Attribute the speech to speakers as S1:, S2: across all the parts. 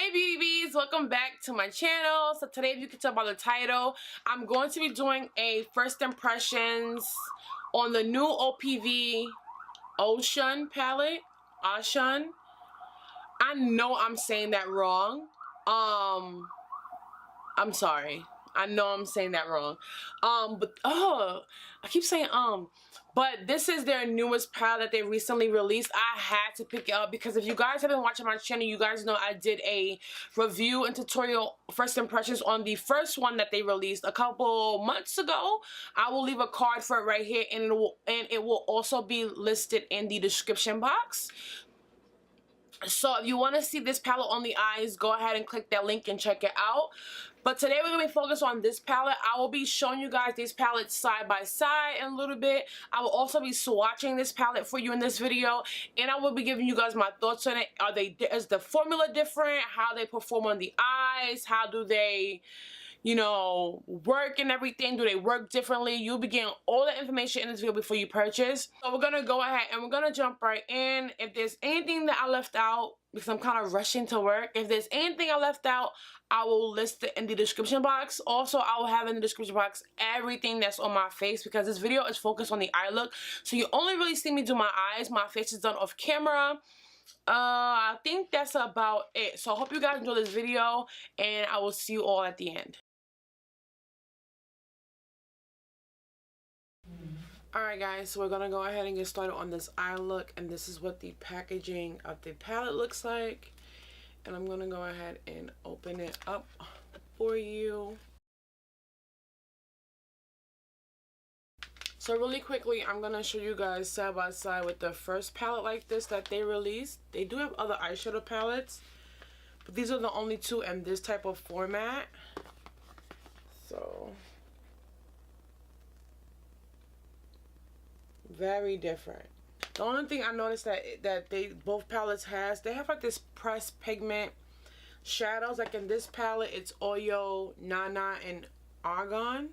S1: Hey beauty bees, welcome back to my channel. So today, if you can tell by the title, I'm going to be doing a first impressions on the new OPV OSHUN palette. OSHUN. I know I'm saying that wrong. I'm sorry. I know I'm saying that wrong. I keep saying but this is their newest palette that they recently released. I had to pick it up because if you guys have been watching my channel, you guys know I did a review and tutorial first impressions on the first one that they released a couple months ago. I will leave a card for it right here, and it will also be listed in the description box. So if you want to see this palette on the eyes, go ahead and click that link and check it out. But today we're going to be focused on this palette. I will be showing you guys these palettes side by side in a little bit. I will also be swatching this palette for you in this video. And I will be giving you guys my thoughts on it. Is the formula different? How they perform on the eyes? How do they, you know, work and everything? Do they work differently? You'll be getting all the information in this video before you purchase. So we're gonna go ahead and we're gonna jump right in. If there's anything that I left out, because I'm kind of rushing to work, if there's anything I left out, I will list it in the description box. Also, I will have in the description box everything that's on my face, because this video is focused on the eye look. So you only really see me do my eyes. My face is done off camera. I think that's about it. So I hope you guys enjoy this video, and I will see you all at the end. Alright guys, so we're going to go ahead and get started on this eye look, and this is what the packaging of the palette looks like. And I'm going to go ahead and open it up for you. So really quickly, I'm going to show you guys side by side with the first palette like this that they released. They do have other eyeshadow palettes, but these are the only two in this type of format. So very different. The only thing I noticed that both palettes they have like this pressed pigment shadows. Like in this palette, it's Oyo, Nana, and Argon.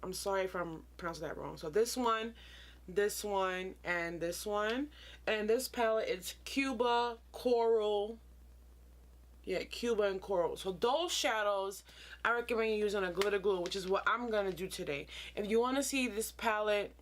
S1: I'm sorry if I'm pronouncing that wrong. So this one, and this one. And in this palette, it's Cuba, Coral. Yeah, Cuba and Coral. So those shadows, I recommend you using a glitter glue, which is what I'm going to do today. If you want to see this palette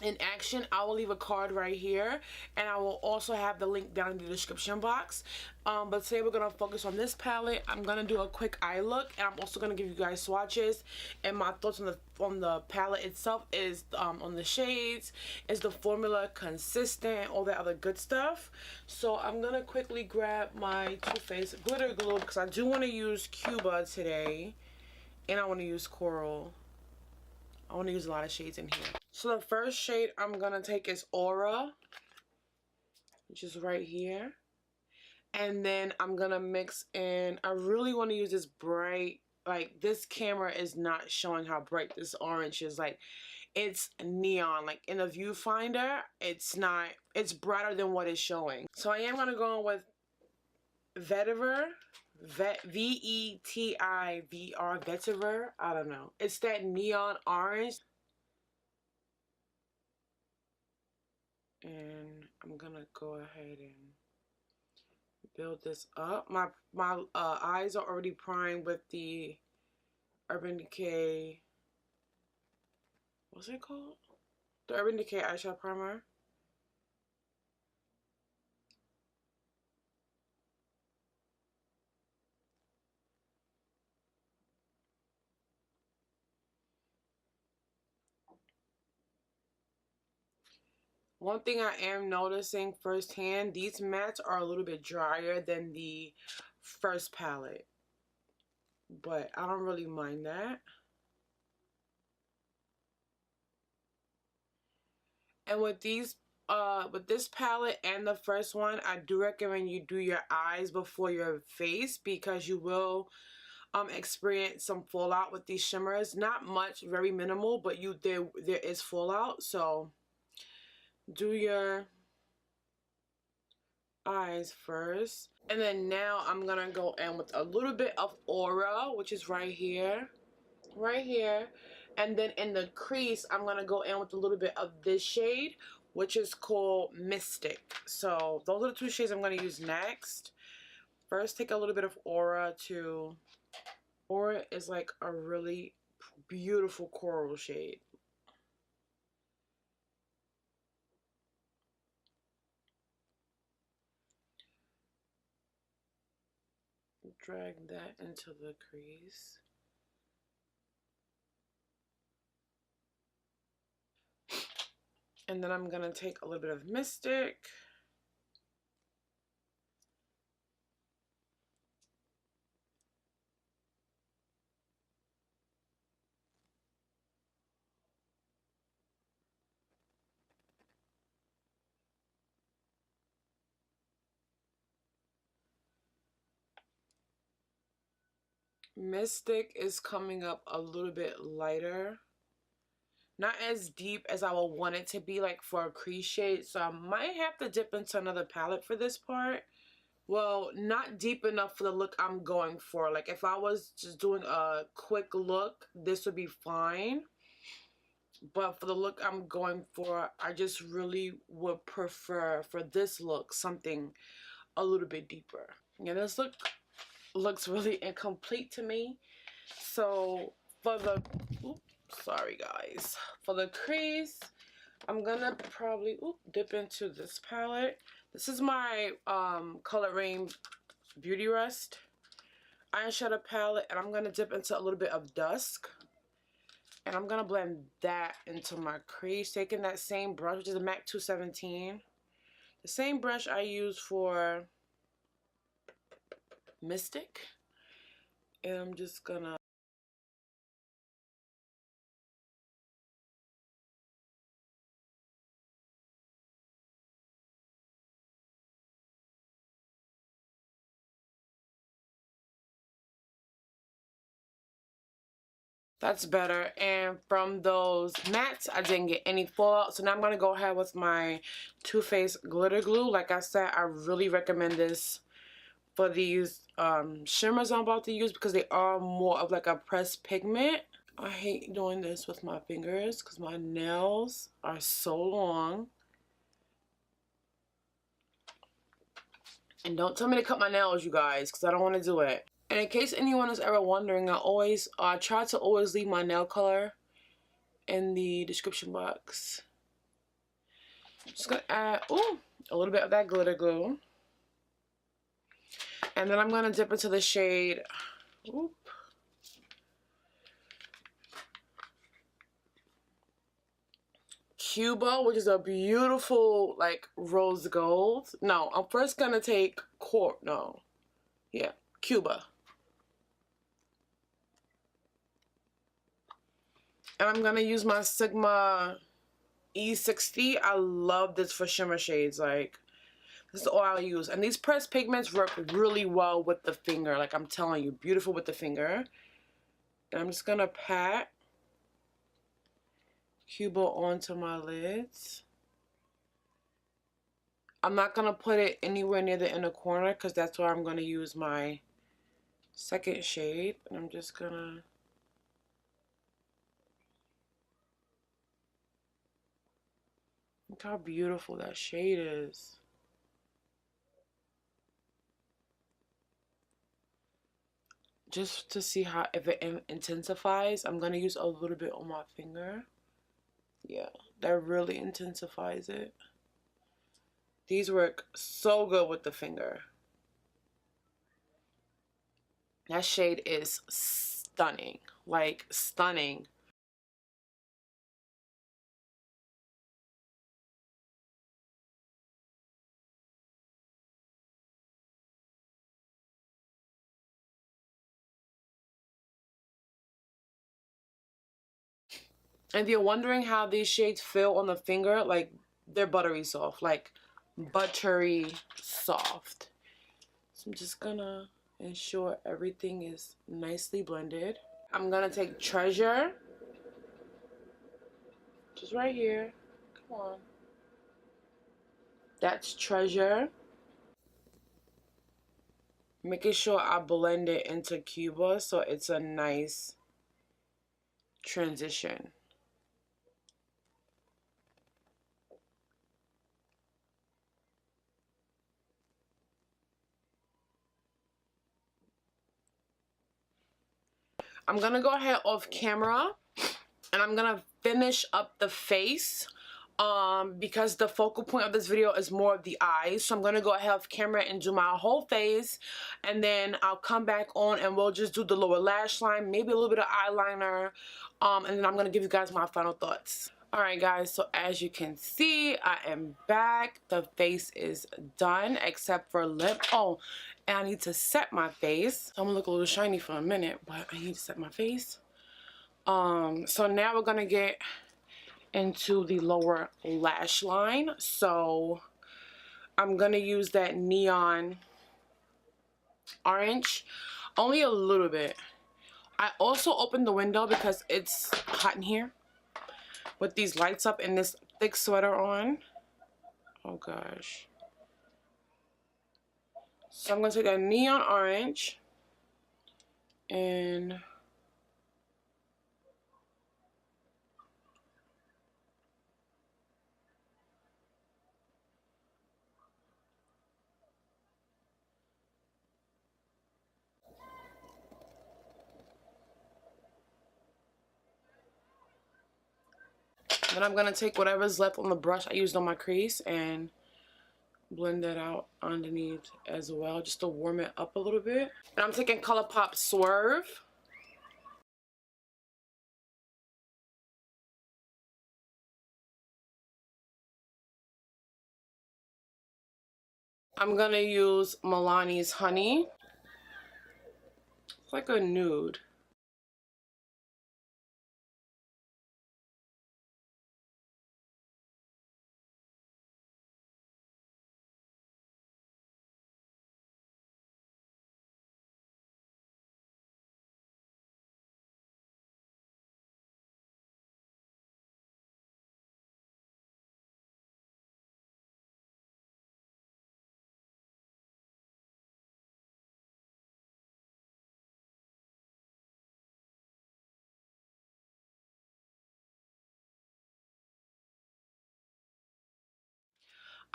S1: in action, I will leave a card right here, and I will also have the link down in the description box. But today we're going to focus on this palette. I'm going to do a quick eye look, and I'm also going to give you guys swatches and my thoughts on the palette itself. Is on the shades, is the formula consistent, all that other good stuff. So I'm going to quickly grab my Too Faced glitter glue, because I do want to use Cuba today, and I want to use Coral. I want to use a lot of shades in here. So the first shade I'm going to take is Aura, which is right here. And then I'm going to mix in, I really want to use this bright, like this camera is not showing how bright this orange is. Like it's neon, like in the viewfinder, it's not, it's brighter than what it's showing. So I am going to go with Vetiver. V-E-T-I-V-R, Vetiver. I don't know. It's that neon orange. And I'm gonna go ahead and build this up. My eyes are already primed with the Urban Decay. What's it called? The Urban Decay eyeshadow primer. One thing I am noticing firsthand, these mattes are a little bit drier than the first palette, but I don't really mind that. And with these, with this palette and the first one, I do recommend you do your eyes before your face, because you will experience some fallout with these shimmers. Not much, very minimal, but there is fallout. So do your eyes first, and then now I'm gonna go in with a little bit of Aura, which is right here, and then in the crease I'm gonna go in with a little bit of this shade, which is called Mystic. So those are the two shades I'm gonna use next. First, take a little bit of Aura to... Aura is like a really beautiful coral shade. Drag that into the crease. And then I'm going to take a little bit of Mystic. Mystic is coming up a little bit lighter. Not as deep as I would want it to be, like for a crease shade. So I might have to dip into another palette for this part. Well, not deep enough for the look I'm going for. Like if I was just doing a quick look, this would be fine. But for the look I'm going for, I just really would prefer for this look something a little bit deeper. Yeah, this look looks really incomplete to me. So for the, oops, sorry guys, for the crease, I'm gonna probably dip into this palette. This is my Coloring Beauty Rest eyeshadow palette, and I'm gonna dip into a little bit of Dusk, and I'm gonna blend that into my crease, taking that same brush, which is a MAC 217, the same brush I use for Mystic, and I'm just gonna that's better. And from those mattes, I didn't get any fallout. So now I'm going to go ahead with my Too Faced Glitter Glue. Like I said, I really recommend this for these shimmers I'm about to use because they are more of like a pressed pigment. I hate doing this with my fingers because my nails are so long. And don't tell me to cut my nails, you guys, because I don't want to do it. And in case anyone is ever wondering, I try to always leave my nail color in the description box. I'm just gonna add a little bit of that glitter glue, and then I'm gonna dip into the shade Cuba, which is a beautiful like rose gold. No, I'm first gonna take Cuba. And I'm going to use my Sigma E60. I love this for shimmer shades. Like, this is all I use. And these pressed pigments work really well with the finger. Like, I'm telling you, beautiful with the finger. And I'm just going to pat Cuba onto my lids. I'm not going to put it anywhere near the inner corner because that's where I'm going to use my second shade. And I'm just going to... Look how beautiful that shade is. Just to see how, if it intensifies, I'm going to use a little bit on my finger. Yeah, that really intensifies it. These work so good with the finger. That shade is stunning. Like, stunning. And if you're wondering how these shades feel on the finger, like, they're buttery soft. Like, buttery soft. So I'm just gonna ensure everything is nicely blended. I'm gonna take Treasure. Just right here. Come on. That's Treasure. Making sure I blend it into Cuba so it's a nice transition. I'm gonna go ahead off camera and I'm gonna finish up the face because the focal point of this video is more of the eyes. So I'm gonna go ahead off camera and do my whole face, and then I'll come back on and we'll just do the lower lash line, maybe a little bit of eyeliner, and then I'm gonna give you guys my final thoughts. Alright guys, so as you can see, I am back. The face is done except for lip. Oh, and I need to set my face. I'm gonna look a little shiny for a minute, but I need to set my face. So now we're gonna get into the lower lash line. So I'm gonna use that neon orange, only a little bit. I also opened the window because it's hot in here with these lights up and this thick sweater on. Oh gosh. So I'm gonna take that neon orange and then I'm gonna take whatever's left on the brush I used on my crease and blend that out underneath as well, just to warm it up a little bit. And I'm taking ColourPop Swerve. I'm gonna use Milani's Honey. It's like a nude.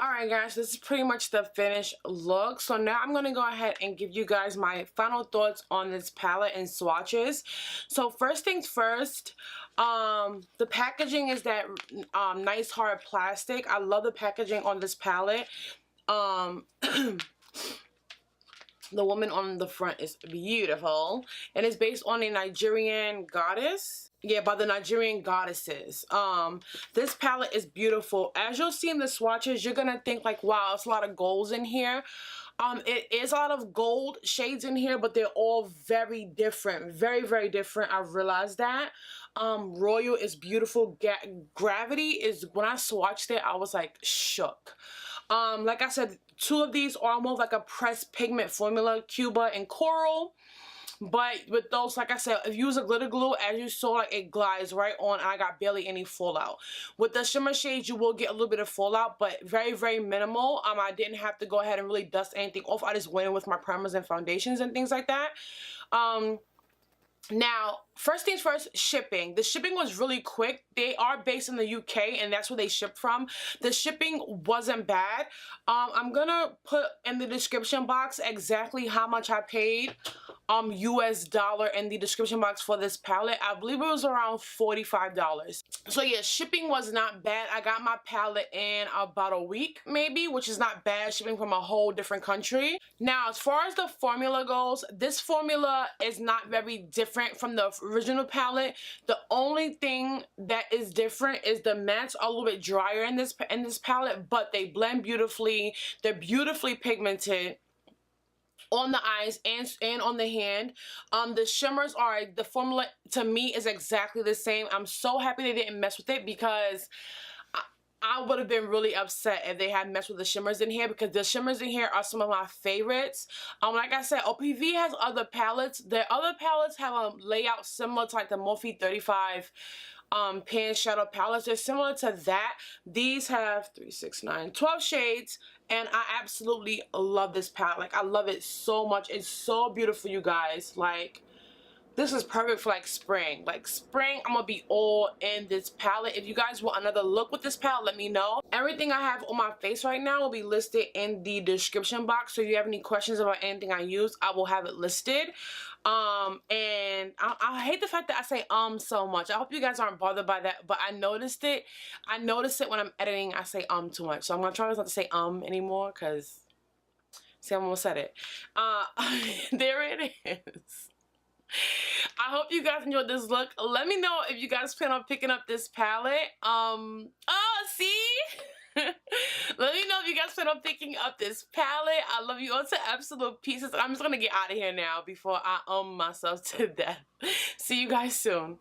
S1: Alright guys, this is pretty much the finished look. So now I'm going to go ahead and give you guys my final thoughts on this palette and swatches. So first things first, the packaging is that nice hard plastic. I love the packaging on this palette. The woman on the front is beautiful, and it's based on a Nigerian goddess. Yeah, by the Nigerian goddesses. This palette is beautiful. As you'll see in the swatches, you're gonna think like, wow, it's a lot of golds in here. It is a lot of gold shades in here, but they're all very different. Very, very different. I've realized that. Royal is beautiful. Gravity is, when I swatched it, I was like shook. Like I said, two of these are more like a pressed pigment formula, Cuba and Coral. But with those, like I said, if you use a glitter glue, as you saw, like, it glides right on, and I got barely any fallout. With the shimmer shades, you will get a little bit of fallout, but very, very minimal. I didn't have to go ahead and really dust anything off. I just went in with my primers and foundations and things like that. Now, first things first, shipping. The shipping was really quick. They are based in the UK, and that's where they ship from. The shipping wasn't bad. I'm gonna put in the description box exactly how much I paid US dollar in the description box for this palette. I believe it was around $45. So yeah, shipping was not bad. I got my palette in about a week maybe, which is not bad, shipping from a whole different country. Now, as far as the formula goes, this formula is not very different from the original palette. The only thing that is different is the mattes are a little bit drier in this palette, but they blend beautifully. They're beautifully pigmented on the eyes and on the hand. The shimmers are, the formula to me is exactly the same. I'm so happy they didn't mess with it, because I would have been really upset if they had messed with the shimmers in here, because the shimmers in here are some of my favorites. Like I said, OPV has other palettes. Their other palettes have a layout similar to like the Morphe 35 pan shadow palettes. They're similar to that. These have 3, 6, 9, 12 shades, and I absolutely love this palette. Like, I love it so much. It's so beautiful, you guys. Like, This is perfect for like spring. Like spring, I'm gonna be all in this palette. If you guys want another look with this palette, let me know. Everything I have on my face right now will be listed in the description box. So if you have any questions about anything I use, I will have it listed. And I hate the fact that I say so much. I hope you guys aren't bothered by that, but I noticed it. I notice it when I'm editing. I say too much. So I'm gonna try not to say anymore, because see, I almost said it. There it is. I hope you guys enjoyed this look. Let me know if you guys plan on picking up this palette. Oh, see? Let me know if you guys plan on picking up this palette. I love you all to absolute pieces. I'm just gonna get out of here now before I myself to death. See you guys soon.